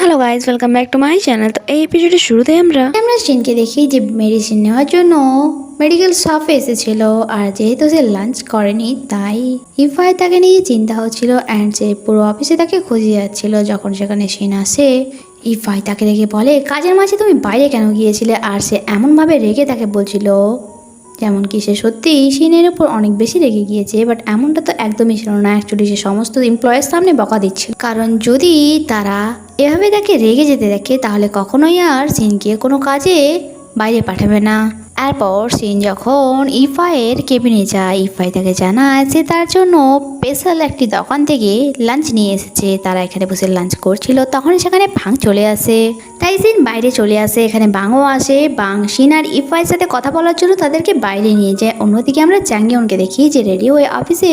Hello guys, welcome back to my channel. তো এই এপিসোডের শুরুতে আমরা শিনকে দেখি যে মেডিসিন নেওয়ার জন্য মেডিকেল স্টাফে এসেছিল, আর যেহেতু সে লাঞ্চ করেনি তাই ইফাই তাকে নিয়ে চিন্তা হচ্ছিল অ্যান্ড যে পুরো অফিসে তাকে খুঁজে যাচ্ছিল। যখন সেখানে শিন আসে, ইফাই তাকে রেখে বলে কাজের মাঝে তুমি বাইরে কেন গিয়েছিলে, আর সে এমনভাবে রেগে তাকে বলছিল যেমন কি সে সত্যি শিনের উপর অনেক বেশি রেগে গিয়েছে। বাট এমনটা তো একদমই ছিল না। অ্যাকচুয়ালি সে সমস্ত এমপ্লয়ের সামনে বকা দিচ্ছিল, কারণ যদি তারা এভাবে তাকে রেগে যেতে দেখে তাহলে কখনোই আর সিনকে কোনো কাজে বাইরে পাঠাবে না। এরপর সিন যখন ইফাইয়ের কেবিনে যায়, ইফাই তাকে জানায় যে তার জন্য স্পেশাল একটি দোকান থেকে লাঞ্চ নিয়ে এসেছে। তারা এখানে বসে লাঞ্চ করছিল, তখন সেখানে ভাং চলে আসে। তাই সিন বাইরে চলে আসে, এখানে বাংও আসে। বাং সিন আর ইফাইয়ের সাথে কথা বলার জন্য তাদেরকে বাইরে নিয়ে যায়। অন্যদিকে আমরা চ্যাংইয়নকে দেখি যে রেডি হয়ে অফিসে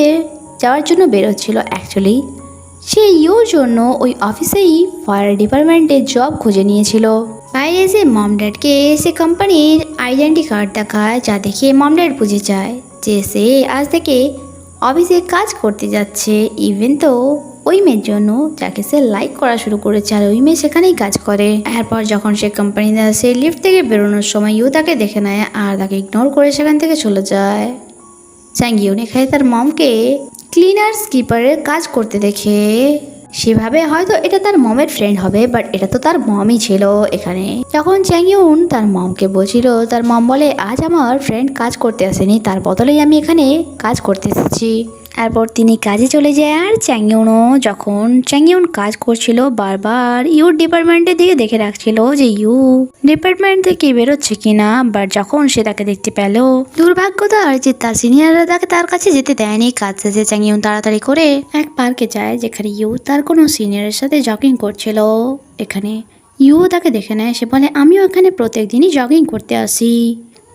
যাওয়ার জন্য বেরোচ্ছিল। অ্যাকচুয়ালি সে ইউর জন্য ওই অফিসেই ফায়ার ডিপার্টমেন্টে জব খুঁজে নিয়েছিল। বাইরে এসে মম ড্যাডকে সে কোম্পানির আইডেন্টি কার্ড দেখায়, যা দেখে মম ড্যাড বুঝে যায় যে সে আজ থেকে অফিসে কাজ করতে যাচ্ছে। ইভেন তো ওই মেয়ের জন্য যাকে সে লাইক করা শুরু করেছে, আর ওই মেয়ে সেখানেই কাজ করে। এরপর যখন সে কোম্পানিতে আসে, লিফট থেকে বেরোনোর সময় ইউ তাকে দেখে নেয় আর তাকে ইগনোর করে সেখান থেকে চলে যায়। চ্যাংইয়ন এখানে তার মমকে ক্লিনার স্কিপারের কাজ করতে দেখে সেভাবে হয়তো এটা তার মমের ফ্রেন্ড হবে, বাট এটা তো তার মমই ছিল। এখানে যখন চ্যাংইয়ন তার মমকে বলছিল, তার মম বলে আজ আমার ফ্রেন্ড কাজ করতে আসেনি, তার বদলেই আমি এখানে কাজ করতে এসেছি। এরপর তিনি কাজে চলে যায়। আর চ্যাংইয়ন কাজ করছিল, বারবার ইউর ডিপার্টমেন্টের দিকে দেখে রাখছিল যে ইউ ডিপার্টমেন্ট থেকে বেরোচ্ছে কিনা। বাট যখন সে তাকে দেখতে পেল, দুর্ভাগ্য তার যে তার সিনিয়ররা তাকে তার কাছে যেতে দেয়নি। কাজ শেষে চ্যাংইয়ন তাড়াতাড়ি করে এক পার্কে যায়, যেখানে ইউ তার কোনো সিনিয়রের সাথে জগিং করছিল। এখানে ইউ তাকে দেখে নেয়, সে বলে আমিও এখানে প্রত্যেক দিনই জগিং করতে আসি।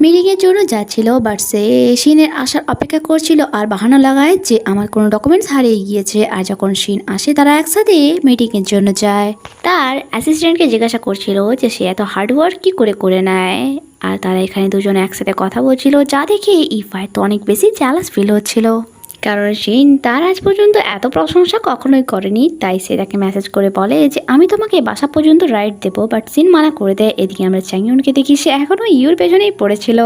মিটিংয়ের জন্য যাচ্ছিল, বাট সে শিনের আসার অপেক্ষা করছিল আর বাহানা লাগায় যে আমার কোনো ডকুমেন্টস হারিয়ে গিয়েছে। আর যখন শিন আসে তারা একসাথে মিটিংয়ের জন্য যায়। তার অ্যাসিস্ট্যান্টকে জিজ্ঞাসা করছিল যে সে এত হার্ডওয়ার্ক কি করে করে নেয়। আর তারা এখানে দুজনে একসাথে কথা বলছিল, যা দেখে ইফাই তো অনেক বেশি জ্যালাস ফিল হচ্ছিল, কারণ শিন তার আজ পর্যন্ত এত প্রশংসা কখনোই করেনি। তাই সে তাকে মেসেজ করে বলে যে আমি তোমাকে বাসা পর্যন্ত রাইড দেবো, বাট শিন মানা করে দেয়। এদিকে আমরা চ্যাংইয়নকে দেখি সে এখনও ইউর পেছনেই পড়েছিল।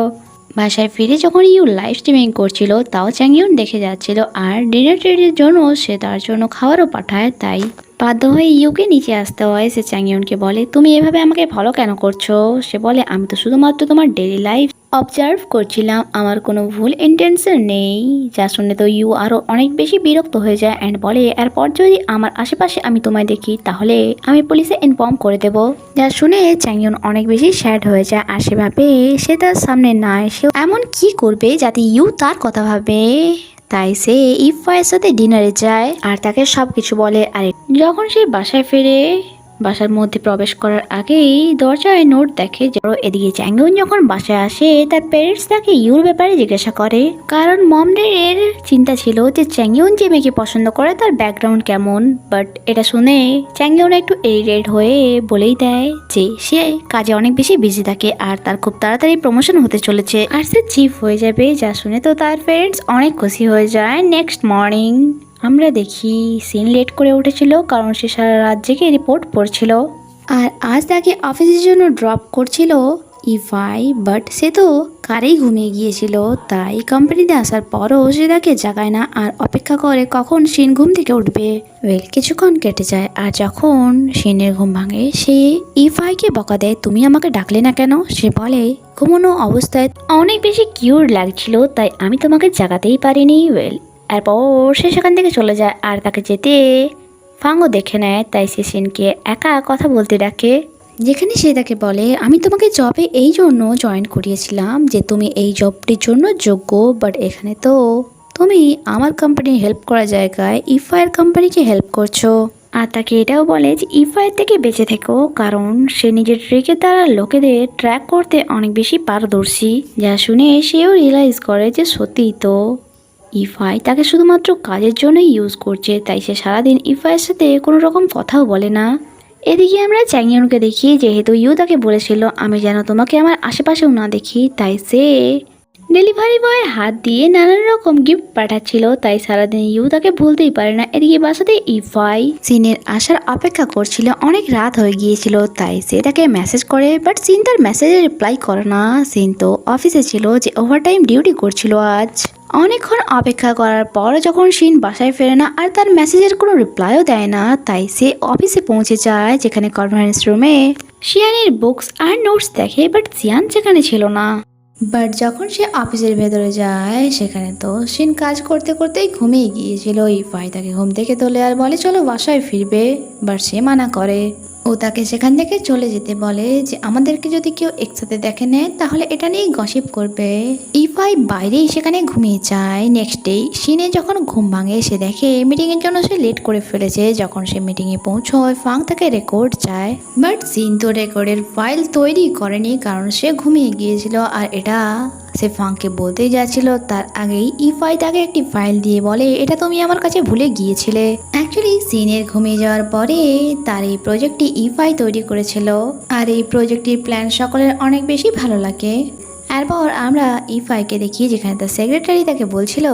বাসায় ফিরে যখন ইউ লাইভ স্ট্রিমিং করছিল, তাও চ্যাংইয়ন দেখে যাচ্ছিল। আর ডিনার ট্রেডের জন্য সে তার জন্য খাবারও পাঠায়, তাই বাধ্য হয়ে ইউকে নিচে আসতে হয়। সে চ্যাংইয়নকে বলে তুমি এভাবে আমাকে ফলো কেন করছো। সে বলে আমি তো শুধুমাত্র তোমার ডেইলি লাইফ অবজার্ভ করছিলাম, আমার কোনো ভুল ইন্টেনশন নেই। যা শুনে তো ইউ আরও অনেক বেশি বিরক্ত হয়ে যায় অ্যান্ড বলে এরপর যদি আমার আশেপাশে আমি তোমায় দেখি তাহলে আমি পুলিশে ইনফর্ম করে দেব। যা শুনে চ্যাংইয়ন অনেক বেশি স্যাড হয়ে যায়, আর সেভাবে সে তার সামনে না এসে এমন কি করবে যাতে ইউ তার কথা ভাবে। তাই সে ইফাইয়ের সাথে ডিনারে যায় আর তাকে সব কিছু বলে। আর যখন সে বাসায় ফিরে, বাসার মধ্যে প্রবেশ করার আগেই দরজায় নোট দেখে। এদিকে চ্যাংইয়ন যখন বাসায় আসে, তার প্যারেন্টস তাকে ইউর ব্যাপারে জিজ্ঞাসা করে, কারণ মমদের চিন্তা ছিল যে চ্যাংইয়ন যে মেয়েকে পছন্দ করে তার ব্যাকগ্রাউন্ড কেমন। বাট এটা শুনে চ্যাংইয়ন একটু ইরিটেট হয়ে বলেই দেয় যে সে কাজে অনেক বেশি বিজি থাকে আর তার খুব তাড়াতাড়ি প্রমোশন হতে চলেছে আর সে চিফ হয়ে যাবে। যা শুনে তো তার প্যারেন্টস অনেক খুশি হয়ে যায়। নেক্সট মর্নিং আমরা দেখি সিন লেট করে উঠেছিল, কারণ সে সারা রাত জেগে রিপোর্ট পড়ছিল। আর আজ তাকে অফিসের জন্য ড্রপ করছিল ইফাই, বাট সে তো কারেই ঘুমিয়ে গিয়েছিল। তাই কোম্পানিতে আসার পরও সে তাকে জাগায় না আর অপেক্ষা করে কখন শিন ঘুম থেকে উঠবে। কিছুক্ষণ কেটে যায়, আর যখন শিনের ঘুম ভাঙে সে ইফাইকে বকা দেয় তুমি আমাকে ডাকলে না কেন। সে বলে ঘুমানো অবস্থায় অনেক বেশি কিউর লাগছিল, তাই আমি তোমাকে জাগাতেই পারিনি। এরপর সে সেখান থেকে চলে যায় আর তাকে যেতে ফাঙ্গও দেখে নেয়। তাই সে শিনকে একা কথা বলতে ডাকে, যেখানে সে তাকে বলে আমি তোমাকে জবে এই জন্য জয়েন করিয়েছিলাম যে তুমি এই জবটির জন্য যোগ্য, বাট এখানে তো তুমি আমার কোম্পানির হেল্প করার জায়গায় ইফাইয়ের কোম্পানিকে হেল্প করছো। আর তাকে এটাও বলে যে ইফাইয়ের থেকে বেঁচে থেকো, কারণ সে নিজের ট্রিকের দ্বারা লোকেদের ট্র্যাক করতে অনেক বেশি পারদর্শী। যা শুনে সেও রিয়েলাইজ করে যে সত্যিই তো ইফাই তাকে শুধুমাত্র কাজের জন্যই ইউজ করছে। তাই সে সারাদিন ইফাইয়ের সাথে কোনো রকম কথাও বলে না। এদিকে আমরা চ্যাংইয়নকে দেখি, যেহেতু ইউ তাকে বলেছিল আমি যেন তোমাকে আমার আশেপাশেও না দেখি, তাই সে ডেলিভারি বয়ের হাত দিয়ে নানান রকম গিফট পাঠাচ্ছিল, তাই সারাদিন ইউ তাকে ভুলতেই পারে না। এদিকে বাসাতে ইফাই সিনের আসার অপেক্ষা করছিল। অনেক রাত হয়ে গিয়েছিল, তাই সে তাকে মেসেজ করে, বাট সিন তার মেসেজে রিপ্লাই করে না। সিন তো অফিসে ছিল, যে ওভারটাইম ডিউটি করছিল আজ। অনেকক্ষণ অপেক্ষা করার পর যখন শিন বাসায় ফেরে না আর তার মেসেজের কোনো রিপ্লাইও দেয় না, তাই সে অফিসে পৌঁছে যায়, যেখানে কনফারেন্স রুমে শিয়ানের বুকস আর নোটস দেখে, বাট সিয়ান সেখানে ছিল না। বাট যখন সে অফিসের ভেতরে যায়, সেখানে তো শিন কাজ করতে করতেই ঘুমিয়ে গিয়েছিল। ইফাই তাকে ঘুম থেকে তোলে আর বলে চলো বাসায় ফিরবে, বাট সে মানা করে। ও তাকে সেখান থেকে চলে যেতে বলে যে আমাদেরকে যদি কেউ একসাথে দেখে নেয় তাহলে এটা নিয়ে গসিপ করবে। ইফাই বাইরেই সেখানে ঘুমিয়ে যায়। নেক্সট ডে শিনে যখন ঘুম ভাঙে, সে দেখে মিটিং এর জন্য সে লেট করে ফেলেছে। যখন সে মিটিং এ পৌঁছয়, ফাং তাকে রেকর্ড চায়, বাট সিন তো রেকর্ডের ফাইল তৈরি করেনি, কারণ সে ঘুমিয়ে গিয়েছিল। আর এটা সে ফাংকে বলতেই যাচ্ছিল, তার আগেই ইফাই তাকে একটি ফাইল দিয়ে বলে এটা তুমি আমার কাছে ভুলে গিয়েছিলে। অ্যাকচুয়ালি সিনের ঘুমিয়ে যাওয়ার পরে তার এই প্রজেক্টটি ইফাই তৈরি করেছিল, আর এই প্রজেক্টটির প্ল্যান সকলের অনেক বেশি ভালো লাগে। এরপর আমরা ইফাইকে দেখি, যেখানে তার সেক্রেটারি তাকে বলছিল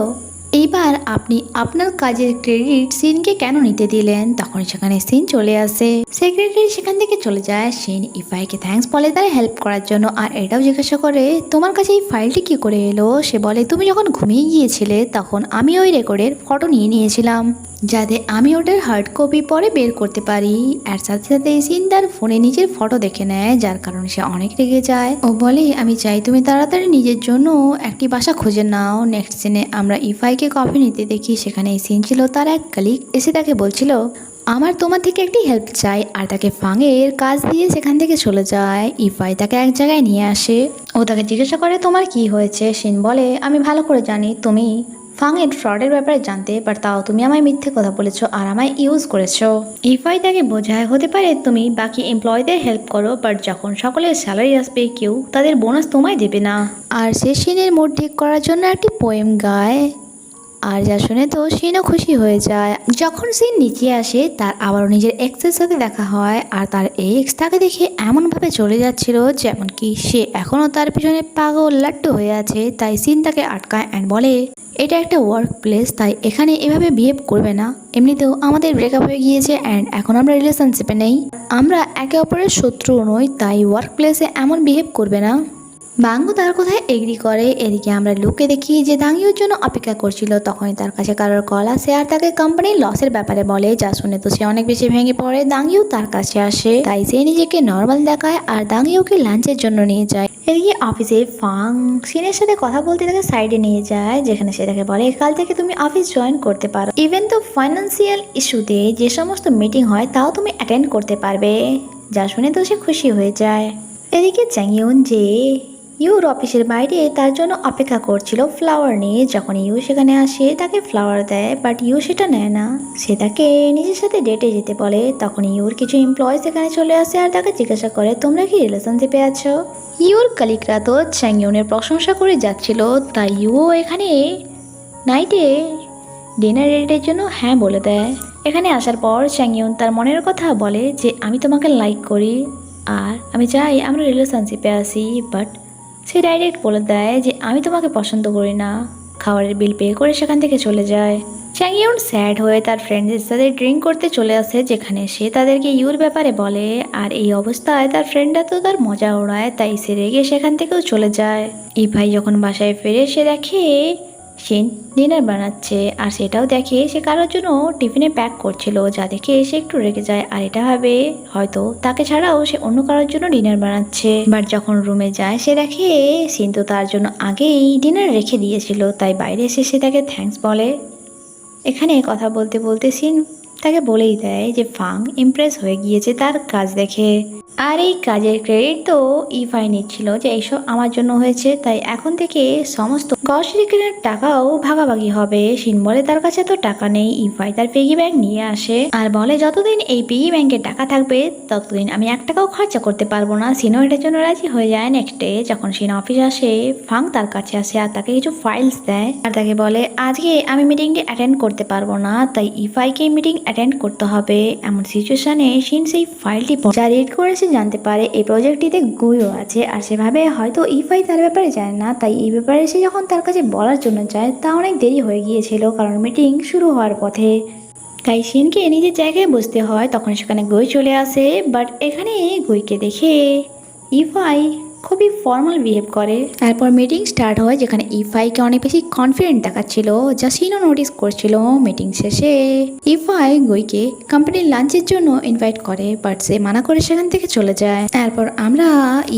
এইবার আপনি আপনার কাজের ক্রেডিট সিনকে কেন নিতে দিলেন। তখন সেখানে সিন চলে আসে, সেক্রেটারি সেখান থেকে চলে যায়। সিন ইফাইকে থ্যাঙ্কস বলে তার হেল্প করার জন্য, আর এটাও জিজ্ঞাসা করে তোমার কাছে এই ফাইলটি কি করে এলো। সে বলে তুমি যখন ঘুমিয়ে গিয়েছিলে তখন আমি ওই রেকর্ডের ফটো নিয়ে নিয়েছিলাম, যাতে আমি ওটার হার্ড কপি পরে বের করতে পারি। আর সাথে সাথে সিন তার ফোনে নিজের ফটো দেখে নেয়, যার কারণে সে অনেক রেগে যায়। ও বলে আমি চাই তুমি তাড়াতাড়ি নিজের জন্য একটি বাসা খুঁজে নাও। নেক্সট সিনে আমরা ইফাইকে কফি নিতে দেখি, সেখানে সিন ছিল তার এক কলিগ এসে তাকে বলছিল আমার তোমার থেকে একটি হেল্প চাই, আর তাকে ফাংয়ের কাজ দিয়ে সেখান থেকে চলে যায়। ইফাই তাকে এক জায়গায় নিয়ে আসে, ও তাকে জিজ্ঞাসা করে তোমার কি হয়েছে। সিন বলে আমি ভালো করে জানি তুমি ফাংয়ের ফ্রডের ব্যাপারে জানতে, বাট তাও তুমি আমায় মিথ্যে কথা বলেছো আর আমায় ইউজ করেছো। ইফাই তাকে বোঝায় হতে পারে তুমি বাকি এমপ্লয়ীদের হেল্প করো, বাট যখন সকলের স্যালারি আসবে কেউ তাদের বোনাস তোমায় দেবে না। আর সে সিনের মুড ঠিক করার জন্য একটি পোয়েম গায়, আর যা শুনে তো সিনও খুশি হয়ে যায়। যখন সিন নিচে আসে, তার আবারও নিজের এক্সের সাথে দেখা হয়, আর তার এক্স তাকে দেখে এমনভাবে চলে যাচ্ছিল যেমন কি সে এখনও তার পিছনে পাগল লাড্ডু হয়ে আছে। তাই সিন তাকে আটকায় অ্যান্ড বলে এটা একটা ওয়ার্ক প্লেস, তাই এখানে এভাবে বিহেভ করবে না। এমনিতেও আমাদের ব্রেকআপ হয়ে গিয়েছে অ্যান্ড এখন আমরা রিলেশনশিপে নেই, আমরা একে অপরের শত্রু নই, তাই ওয়ার্ক প্লেসে এমন বিহেভ করবে না। বাঙ্গু তার কথায় এগ্রি করে। এদিকে আমরা লুকে দেখি যে দাঙ্গিওর জন্য অপেক্ষা করছিল, তখনই তার কাছে কারোর কল আসে আর তাকে কোম্পানির লসের ব্যাপারে বলে, যা শুনে তো সে অনেক বেশি ভেঙে পড়ে। দাঙ্গিও তার কাছে আসে, তাই সে নিজেকে নর্মাল দেখায় আর দাঙ্গিওকে লাঞ্চের জন্য নিয়ে যায়। এদিকে অফিসে ফাং সিনের সাথে কথা বলতে তাকে সাইডে নিয়ে যায়, যেখানে সে তাকে বলে কাল থেকে তুমি অফিস জয়েন করতে পারো, ইভেন তো ফাইন্যান্সিয়াল ইস্যুতে যে সমস্ত মিটিং হয় তাও তুমি অ্যাটেন্ড করতে পারবে। যা শুনে তো সে খুশি হয়ে যায়। এদিকে চ্যাংইউন যে ইউর অফিসের বাইরে তার জন্য অপেক্ষা করছিল ফ্লাওয়ার নিয়ে, যখন ইউ সেখানে আসে তাকে ফ্লাওয়ার দেয়, বাট ইউ সেটা নেয় না। সে তাকে নিজের সাথে ডেটে যেতে বলে। তখন ইউর কিছু এমপ্লয় সেখানে চলে আসে আর তাকে জিজ্ঞাসা করে তোমরা কি রিলেশনশিপে আছো। ইউর কলিগরা তো চ্যাংইউনের প্রশংসা করে যাচ্ছিল, তাই ইউও এখানে নাইটে ডিনার ডেটের জন্য হ্যাঁ বলে দেয়। এখানে আসার পর চ্যাংইউন তার মনের কথা বলে যে আমি তোমাকে লাইক করি আর আমি চাই আমরা রিলেশনশিপে আসি, বাট সে ডাইরেক্ট বলে দেয় যে আমি তোমাকে পছন্দ করি না। খাবারের বিল পে করে সেখান থেকে চলে যায়। চ্যাংইউন স্যাড হয়ে তার ফ্রেন্ডদের সাথে ড্রিঙ্ক করতে চলে আসে, যেখানে সে তাদেরকে ইউর ব্যাপারে বলে, আর এই অবস্থায় তার ফ্রেন্ডরা তো তার মজা ওড়ায়, তাই সে রেগে সেখান থেকেও চলে যায়। ইফাই যখন বাসায় ফিরে সে দেখে সে ডিনার বানাচ্ছে, আর সেটাও দেখে সে কারোর জন্য টিফিনে প্যাক করছিল, যা দেখে সে একটু রেগে যায় আর এটা ভাবে হয়তো তাকে ছাড়াও সে অন্য কারোর জন্য ডিনার বানাচ্ছে। বাট যখন রুমে যায় সে দেখে সিন তো তার জন্য আগেই ডিনার রেখে দিয়েছিল, তাই বাইরে এসে সে তাকে থ্যাঙ্কস বলে। এখানে কথা বলতে বলতে সিন তাকে বলেই দেয় যে ফাং ইমপ্রেস হয়ে গিয়েছে তার কাজ দেখে, আর এই কাজের ক্রেডিট তো ইফাই নিচ্ছিল যে এইসব আমার জন্য হয়েছে, তাই এখন থেকে সমস্ত গ্রসারির টাকাও ভাগাভাগি হবে। সিন বলে তার কাছে তো টাকা নেই। ইফাই তার পিগি ব্যাংক নিয়ে আসে আর বলে যতদিন এই পিগি ব্যাংকে টাকা থাকবে ততদিন আমি 1 টাকাও খরচা করতে পারবো না। সিনও এটার জন্য রাজি হয়ে যায়। নেক্সট ডে যখন সিন অফিস আসে, ফাং তার কাছে আসে আর তাকে কিছু ফাইলস দেয় আর তাকে বলে আজকে আমি মিটিংটি অ্যাটেন্ড করতে পারবো না, তাই ইফাইকে মিটিং অ্যাটেন্ড করতে হবে। এমন সিচুয়েশনে সিন সেই ফাইলটি যা রিড করেছে সে জানতে পারে এই প্রজেক্টটিতে গুইও আছে, আর সেভাবে হয়তো ইফাই তার ব্যাপারে জানে না, তাই এই ব্যাপারে সে যখন তার কাছে বলার জন্য যায় তা অনেক দেরি হয়ে গিয়েছিল, কারণ মিটিং শুরু হওয়ার পথে। তাই শিনকে নিজের জায়গায় বসতে হয়, তখন সেখানে গুই চলে আসে। বাট এখানে গুইকে দেখে ইফাই খুবই ফর্মাল বিহেভ করে। তারপর মিটিং স্টার্ট হয়, যেখানে ইফাইকে অনেক বেশি কনফিডেন্ট দেখাচ্ছিল, যা শিনও নোটিস করছিল। মিটিং শেষে ইফাই গুইকে কোম্পানির লাঞ্চের জন্য ইনভাইট করে, বাট সে মানা করে সেখান থেকে চলে যায়। তারপর আমরা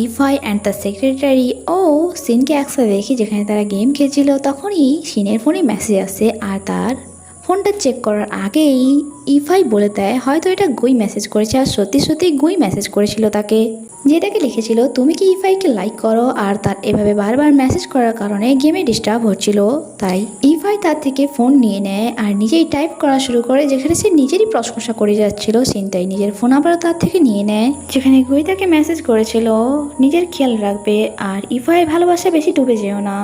ইফাই অ্যান্ড তার সেক্রেটারি ও শিনকে একসাথে দেখি, যেখানে তারা গেম খেলছিল। তখনই শিনের ফোনে মেসেজ আসে, আর তার ফোনটা চেক করার আগেই ইফাই বলে দেয় হয়তো এটা গুই মেসেজ করেছে, আর সত্যি সত্যি গুই মেসেজ করেছিল তাকে, যেটাকে লিখেছিল তুমি কি ইফাইকে লাইক করো। আর তার এভাবে বারবার মেসেজ করার কারণে গেমে ডিস্টার্ব হচ্ছিল, তাই ইফাই তার থেকে ফোন নিয়ে নেয় আর নিজেই টাইপ করা শুরু করে, যেখানে সে নিজেরই প্রশংসা করে যাচ্ছিল। সিন তাই নিজের ফোন আবারও তার থেকে নিয়ে নেয়, যেখানে গুই তাকে মেসেজ করেছিল নিজের খেয়াল রাখবে আর ইফাইয়ের ভালোবাসা বেশি ডুবে যেও না।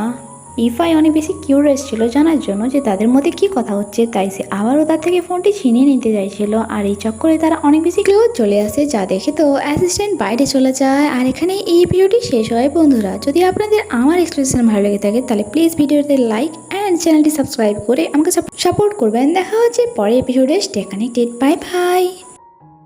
ইফাই অনেক বেশি কিউরিয়াস ছিল জানার জন্য যে তাদের মধ্যে কি কথা হচ্ছে, তাই সে আবারও তার থেকে ফোনটি ছিনিয়ে নিতে চাইছিল। আর এই চক্করে তারা অনেক বেশি ক্লোজ চলে আসে, যা দেখে তো অ্যাসিস্ট্যান্ট বাইরে চলে যায়। আর এখানে এই ভিডিওটি শেষ হয়। বন্ধুরা, যদি আপনাদের আমার এক্সপ্রেশন ভালো লেগে থাকে তাহলে প্লিজ ভিডিওতে লাইক অ্যান্ড চ্যানেলটি সাবস্ক্রাইব করে আমাকে সাপোর্ট করবেন। দেখা হচ্ছে পরের এপিসোডে। Stay connected. Bye bye.